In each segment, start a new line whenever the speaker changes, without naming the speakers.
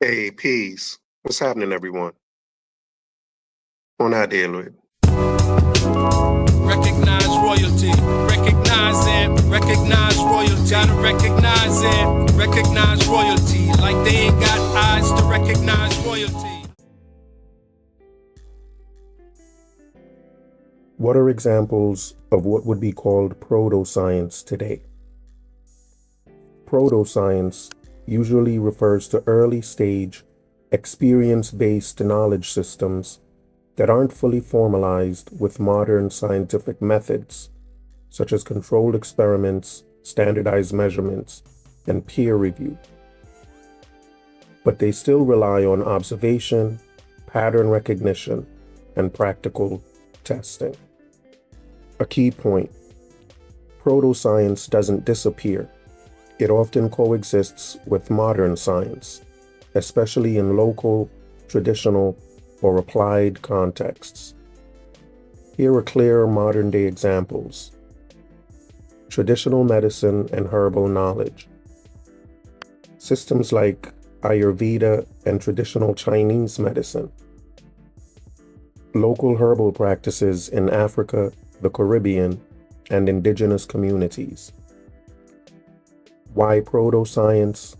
Hey, peace. What's happening, everyone? On our deal with.
Recognize royalty. Recognize royalty. Gotta recognize it. Recognize royalty. Like they ain't got eyes to recognize royalty.
What are examples of what would be called proto-science today? Proto-science usually refers to early-stage, experience-based knowledge systems that aren't fully formalized with modern scientific methods, such as controlled experiments, standardized measurements, and peer review. But they still rely on observation, pattern recognition, and practical testing. A key point: proto-science doesn't disappear. It often coexists with modern science, especially in local, traditional, or applied contexts. Here are clear modern-day examples. Traditional medicine and herbal knowledge. Systems like Ayurveda and traditional Chinese medicine. Local herbal practices in Africa, the Caribbean, and indigenous communities. Why proto-science?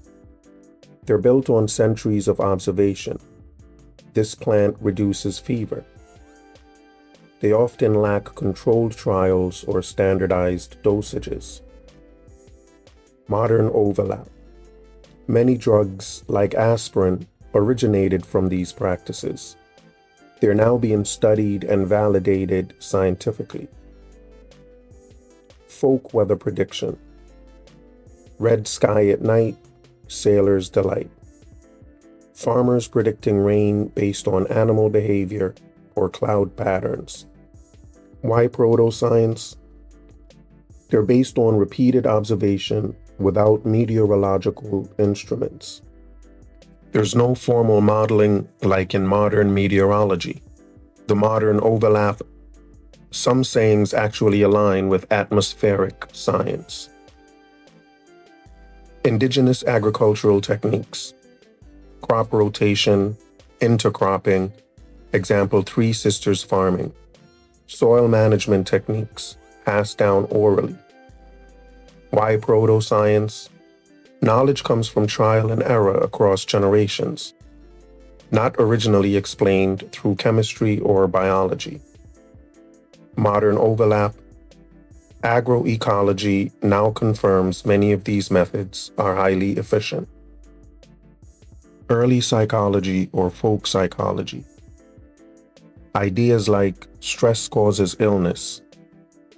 They're built on centuries of observation. This plant reduces fever. They often lack controlled trials or standardized dosages. Modern overlap. Many drugs, like aspirin, originated from these practices. They're now being studied and validated scientifically. Folk weather prediction. Red sky at night, sailors' delight. Farmers predicting rain based on animal behavior or cloud patterns. Why proto-science? They're based on repeated observation without meteorological instruments. There's no formal modeling like in modern meteorology. The modern overlap, some sayings actually align with atmospheric science. Indigenous agricultural techniques. Crop rotation, intercropping, example Three Sisters farming. Soil management techniques, passed down orally. Why proto-science? Knowledge comes from trial and error across generations, not originally explained through chemistry or biology. Modern overlap. Agroecology now confirms many of these methods are highly efficient. Early psychology or folk psychology. Ideas like stress causes illness,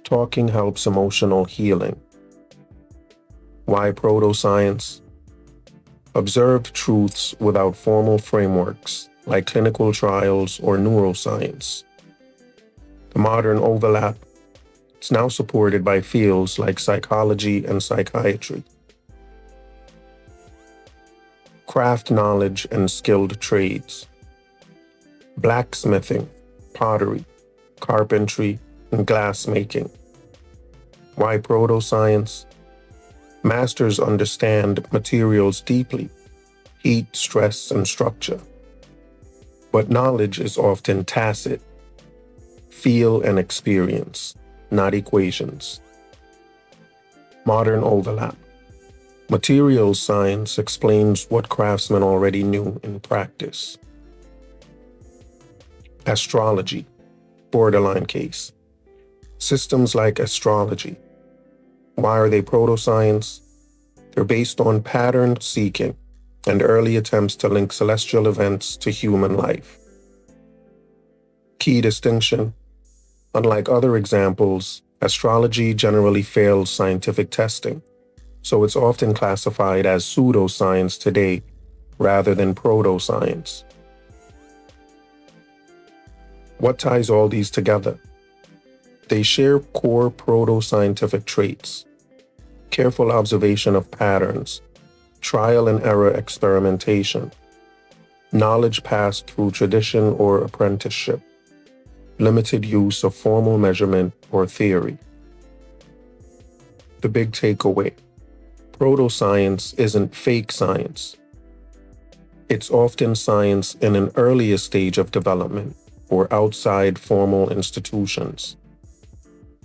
talking helps emotional healing. Why proto-science? Observed truths without formal frameworks like clinical trials or neuroscience. The modern overlap. It's now supported by fields like psychology and psychiatry. Craft knowledge and skilled trades. Blacksmithing, pottery, carpentry, and glassmaking. Why proto-science? Masters understand materials deeply, heat, stress, and structure. But knowledge is often tacit. Feel and experience, not equations. Modern overlap. Materials science explains what craftsmen already knew in practice. Astrology, borderline case. Systems like astrology. Why are they proto-science? They're based on pattern seeking and early attempts to link celestial events to human life. Key distinction: unlike other examples, astrology generally fails scientific testing, so it's often classified as pseudoscience today rather than proto-science. What ties all these together? They share core proto-scientific traits: careful observation of patterns, trial and error experimentation, knowledge passed through tradition or apprenticeship, limited use of formal measurement or theory. The big takeaway: proto-science isn't fake science. It's often science in an earlier stage of development or outside formal institutions.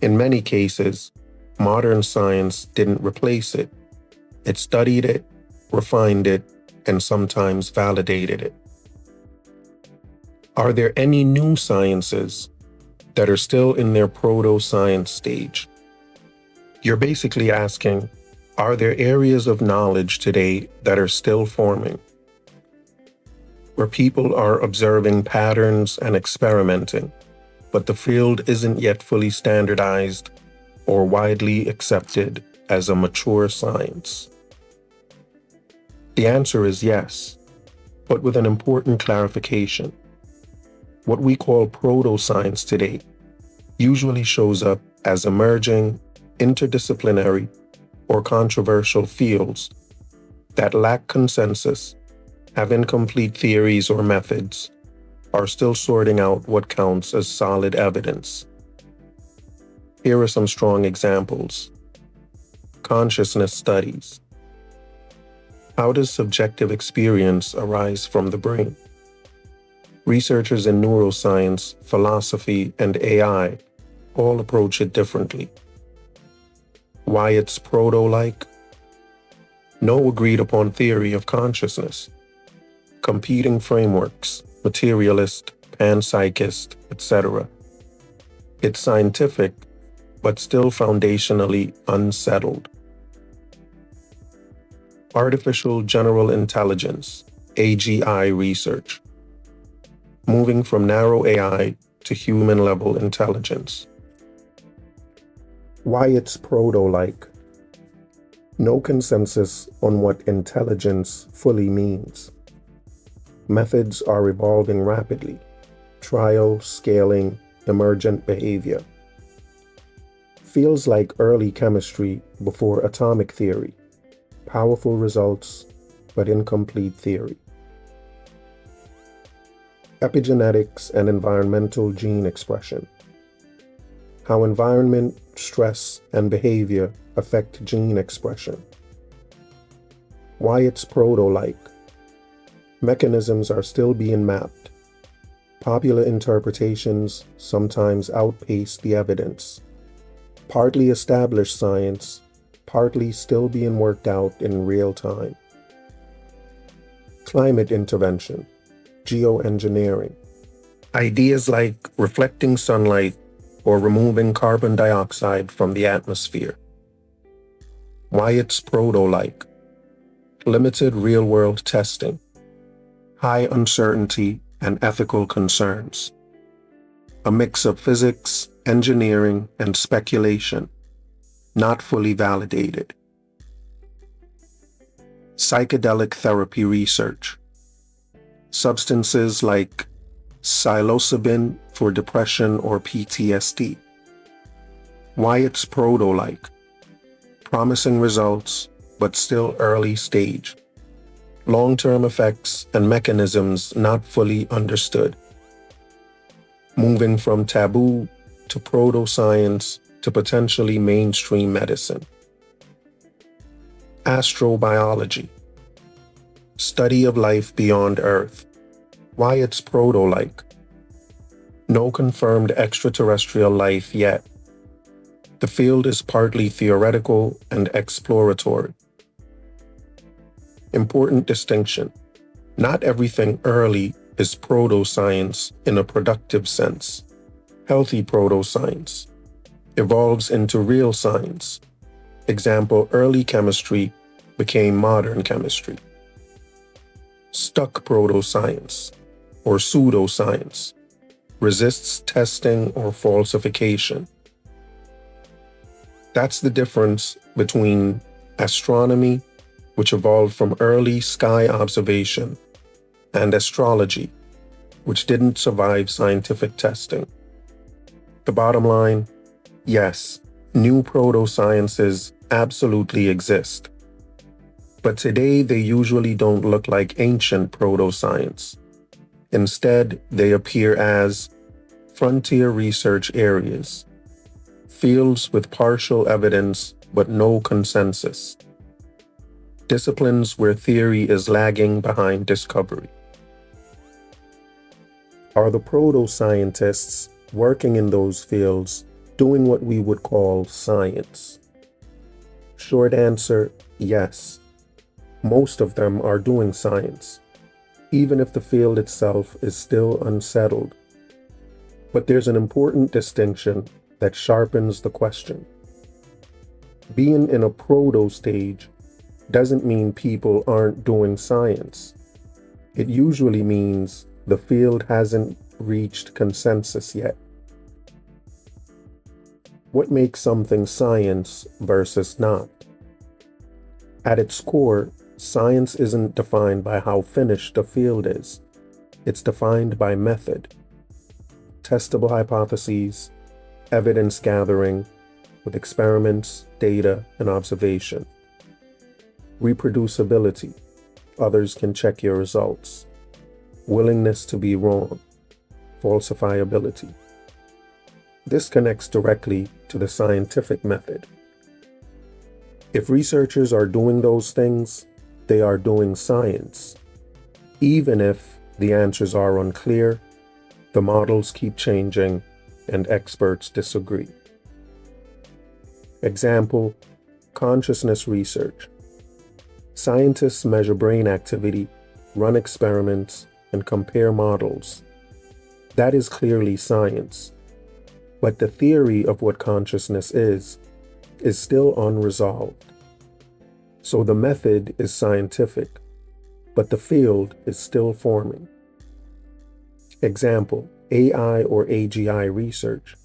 In many cases, modern science didn't replace it. It studied it, refined it, and sometimes validated it. Are there any new sciences that are still in their proto-science stage? You're basically asking, are there areas of knowledge today that are still forming, where people are observing patterns and experimenting, but the field isn't yet fully standardized or widely accepted as a mature science? The answer is yes, but with an important clarification. What we call proto-science today usually shows up as emerging, interdisciplinary, or controversial fields that lack consensus, have incomplete theories or methods, are still sorting out what counts as solid evidence. Here are some strong examples. Consciousness studies. How does subjective experience arise from the brain? Researchers in neuroscience, philosophy, and AI all approach it differently. Why it's proto-like? No agreed-upon theory of consciousness. Competing frameworks, materialist, panpsychist, etc. It's scientific, but still foundationally unsettled. Artificial General Intelligence, AGI research. Moving from narrow AI to human-level intelligence. Why it's proto-like? No consensus on what intelligence fully means. Methods are evolving rapidly. Trial, scaling, emergent behavior. Feels like early chemistry before atomic theory. Powerful results, but incomplete theory. Epigenetics and environmental gene expression. How environment, stress, and behavior affect gene expression. Why it's proto-like. Mechanisms are still being mapped. Popular interpretations sometimes outpace the evidence. Partly established science, partly still being worked out in real time. Climate intervention, geoengineering. Ideas like reflecting sunlight or removing carbon dioxide from the atmosphere. Why it's proto-like. Limited real-world testing. High uncertainty and ethical concerns. A mix of physics, engineering, and speculation. Not fully validated. Psychedelic therapy research. Substances like psilocybin for depression or PTSD. Why it's proto-like. Promising results, but still early stage. Long-term effects and mechanisms not fully understood. Moving from taboo to proto-science to potentially mainstream medicine. Astrobiology. Study of life beyond Earth. Why it's proto-like. No confirmed extraterrestrial life yet. The field is partly theoretical and exploratory. Important distinction. Not everything early is proto-science in a productive sense. Healthy proto-science evolves into real science. Example, early chemistry became modern chemistry. Stuck proto-science or pseudoscience resists testing or falsification. That's the difference between astronomy, which evolved from early sky observation, and astrology, which didn't survive scientific testing. The bottom line, yes, new proto-sciences absolutely exist. But today they usually don't look like ancient proto-science. Instead, they appear as frontier research areas, fields with partial evidence but no consensus. disciplines where theory is lagging behind discovery. Are the proto-scientists working in those fields doing what we would call science? Short answer, yes. Most of them are doing science, even if the field itself is still unsettled. But there's an important distinction that sharpens the question. Being in a proto stage doesn't mean people aren't doing science. It usually means the field hasn't reached consensus yet. What makes something science versus not? At its core, science isn't defined by how finished a field is. It's defined by method, testable hypotheses, evidence gathering with experiments, data, and observation. Reproducibility, others can check your results. Willingness to be wrong, falsifiability. This connects directly to the scientific method. If researchers are doing those things, they are doing science. Even if the answers are unclear, the models keep changing, and experts disagree. Example, consciousness research. Scientists measure brain activity, run experiments, and compare models. That is clearly science. But the theory of what consciousness is still unresolved. So the method is scientific, but the field is still forming. Example, AI or AGI research.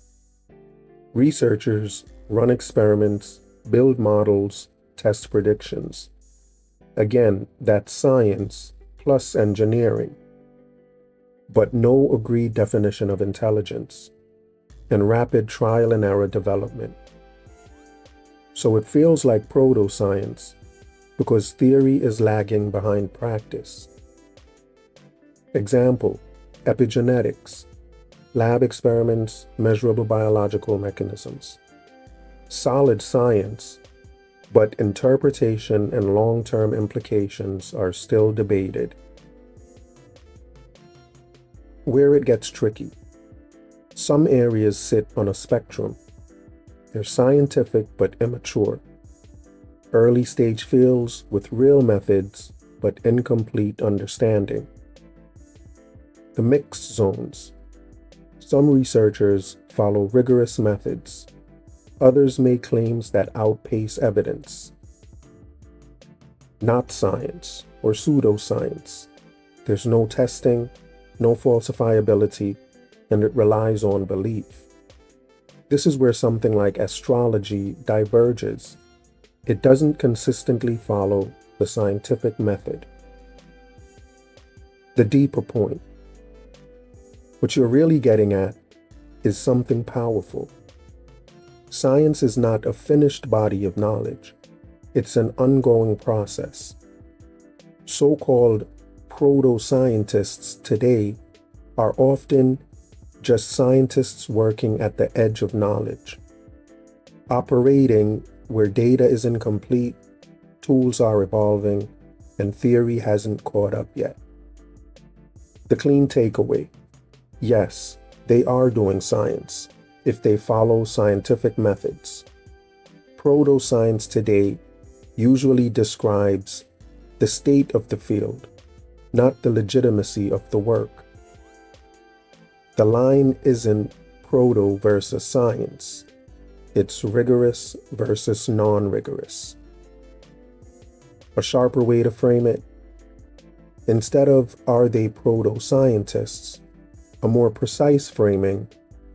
Researchers run experiments, build models, test predictions. Again, that's science plus engineering, but no agreed definition of intelligence and rapid trial and error development. So it feels like proto-science because theory is lagging behind practice. Example, epigenetics, lab experiments, measurable biological mechanisms. Solid science, but interpretation and long-term implications are still debated. Where it gets tricky. Some areas sit on a spectrum. They're scientific but immature. Early stage fields with real methods but incomplete understanding. The mixed zones. Some researchers follow rigorous methods. Others make claims that outpace evidence. Not science or pseudoscience. There's no testing, no falsifiability, and it relies on belief. This is where something like astrology diverges. It doesn't consistently follow the scientific method. The deeper point. What you're really getting at is something powerful. Science is not a finished body of knowledge. It's an ongoing process. So-called proto-scientists today are often just scientists working at the edge of knowledge, operating where data is incomplete, tools are evolving, and theory hasn't caught up yet. The clean takeaway: yes, they are doing science if they follow scientific methods. Proto-science today usually describes the state of the field, not the legitimacy of the work. The line isn't proto versus science. It's rigorous versus non-rigorous. A sharper way to frame it: instead of "are they proto-scientists?" a more precise framing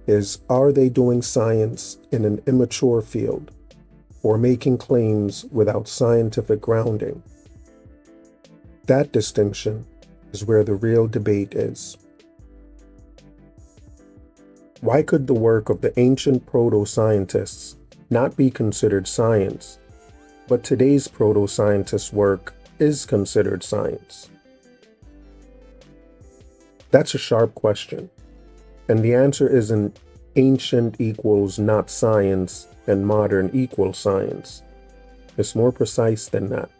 is "are they doing science in an immature field or making claims without scientific grounding?" That distinction is where the real debate is. Why could the work of the ancient proto-scientists not be considered science, but today's proto-scientists' work is considered science? That's a sharp question, and the answer isn't ancient equals not science and modern equals science. It's more precise than that.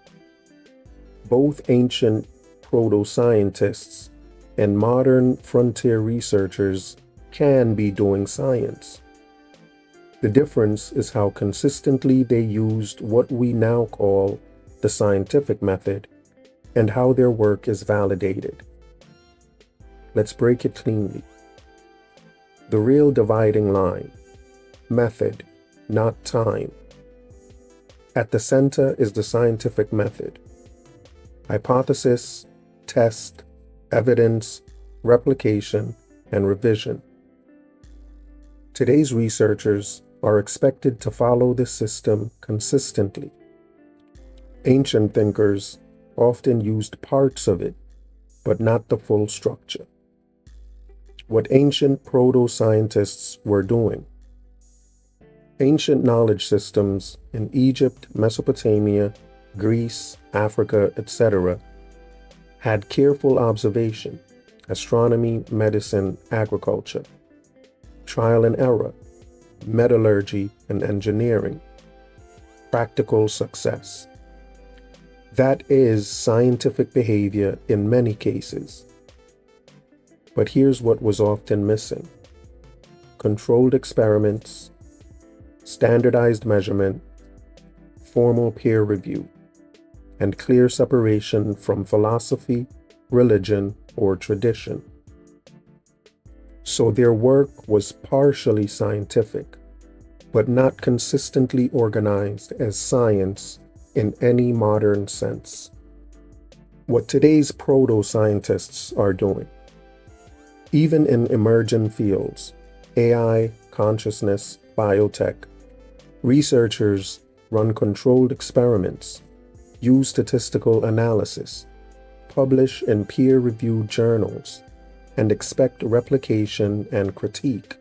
Both ancient proto-scientists and modern frontier researchers can be doing science. The difference is how consistently they used what we now call the scientific method and how their work is validated. Let's break it cleanly. The real dividing line: method, not time. At the center is the scientific method. Hypothesis, test, evidence, replication, and revision. Today's researchers are expected to follow this system consistently. Ancient thinkers often used parts of it, but not the full structure. What ancient proto-scientists were doing. Ancient knowledge systems in Egypt, Mesopotamia, Greece, Africa, etc. had careful observation, astronomy, medicine, agriculture, trial and error, metallurgy and engineering, practical success. That is scientific behavior in many cases. But here's what was often missing: controlled experiments, standardized measurement, formal peer review, and clear separation from philosophy, religion, or tradition. So their work was partially scientific, but not consistently organized as science in any modern sense. What today's proto-scientists are doing, even in emerging fields, AI, consciousness, biotech, researchers run controlled experiments, use statistical analysis, publish in peer-reviewed journals, and expect replication and critique.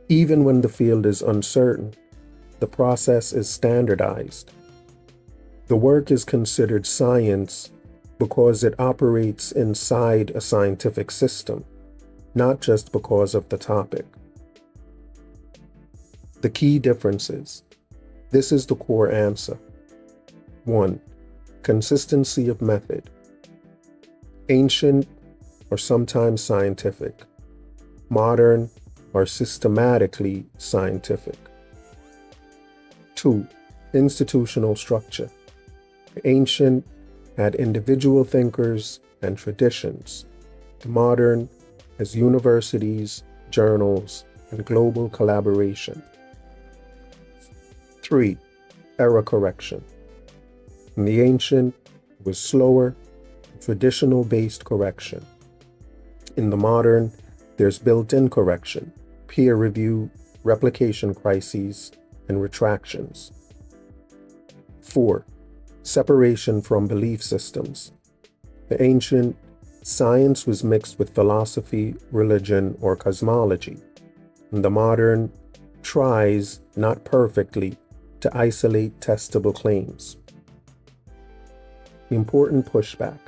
Even when the field is uncertain, the process is standardized. The work is considered science because it operates inside a scientific system, not just because of the topic. The key differences. This is the core answer. 1. Consistency of method. Ancient or sometimes scientific. Modern or systematically scientific. 2. Institutional structure. Ancient had individual thinkers and traditions. The modern has universities, journals, and global collaboration. 3. Error correction. In the ancient was slower, traditional-based correction. In the modern, there's built-in correction, peer review, replication crises, and retractions. 4. Separation from belief systems. The ancient science was mixed with philosophy, religion, or cosmology. In the modern, tries, not perfectly, to isolate testable claims. Important pushback.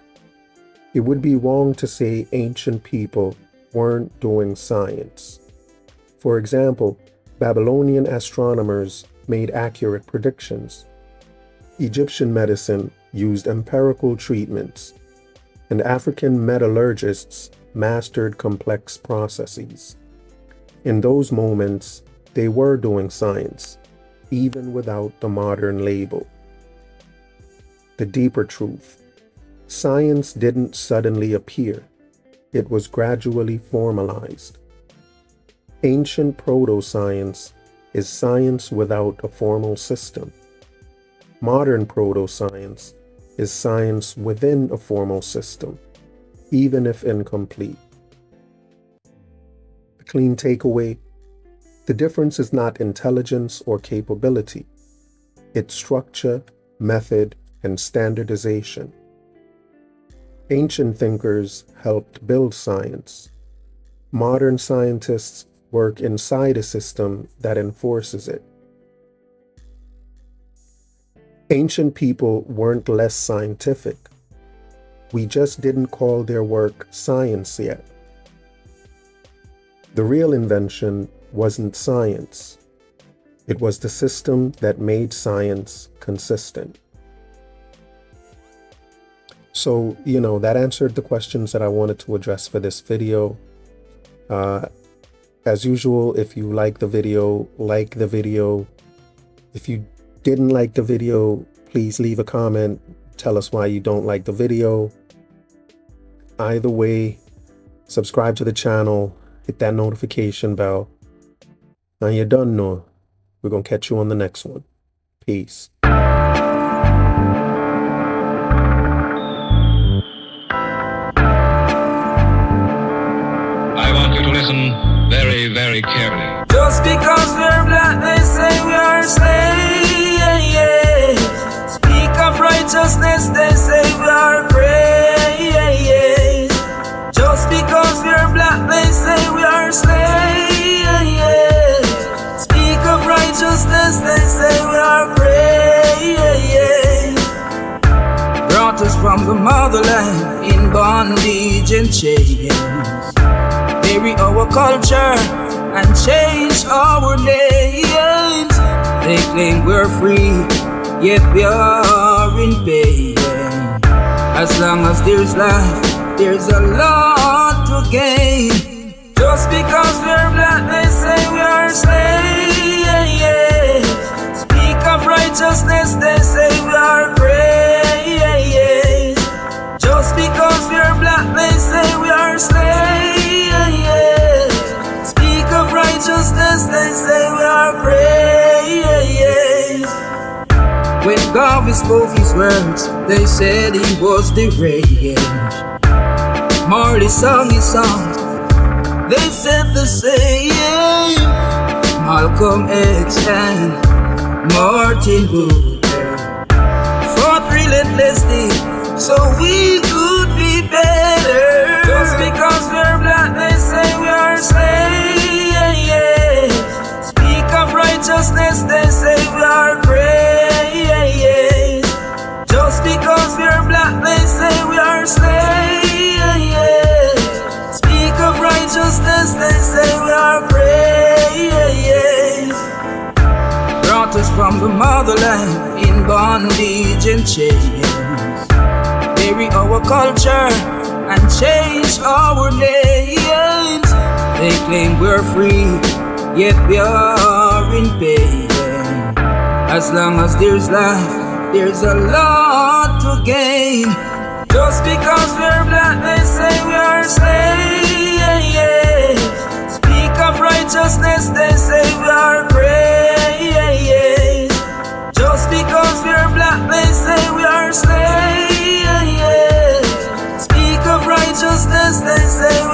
It would be wrong to say ancient people weren't doing science. For example, Babylonian astronomers made accurate predictions. Egyptian medicine used empirical treatments, and African metallurgists mastered complex processes. In those moments, they were doing science, even without the modern label. The deeper truth. Science didn't suddenly appear. It was gradually formalized. Ancient proto-science is science without a formal system. Modern proto-science is science within a formal system, even if incomplete. The clean takeaway: the difference is not intelligence or capability. It's structure, method, and standardization. Ancient thinkers helped build science. Modern scientists work inside a system that enforces it. Ancient people weren't less scientific. We just didn't call their work science yet. The real invention wasn't science. It was the system that made science consistent. So, that answered the questions that I wanted to address for this video. As usual, if you like the video, like the video. If you didn't like the video, please leave a comment. Tell us why you don't like the video. Either way, subscribe to the channel, hit that notification bell. And you done know. We're going to catch you on the next one. Peace.
I want you to listen very, very carefully.
Just because we're black, they say we are slaves. Speak of righteousness, they say we are praise. Just because we're black, they say we are slaves. Speak of righteousness, they say we are praise. Brought us from the motherland in bondage and chains. Bury our culture and change our names. They claim we're free, yet we are in pain. As long as there's life, there's a lot to gain. Just because we're black, they say we are slaves. Speak of righteousness, they say we are praise. Just because we're black, they say we are slaves. Speak of righteousness, they say we are praise. When God spoke his words, they said he was deranged. Marley sung his songs, they said the same. Malcolm X and Martin Luther fought relentlessly so we could be better. Just because we're black, they say we are slaves. Speak of righteousness, they say we are praise. Just because we're black, they say we are slaves. Speak of righteousness, they say we are praise. Brought us from the motherland in bondage and chains. Bury our culture and change our names. They claim we're free, yet we are in pain. As long as there's life, there's a lot to gain. Just because we're black, they say we are slaves. Speak of righteousness, they say we are praise. Just because we're black, they say we are slaves. Speak of righteousness, they say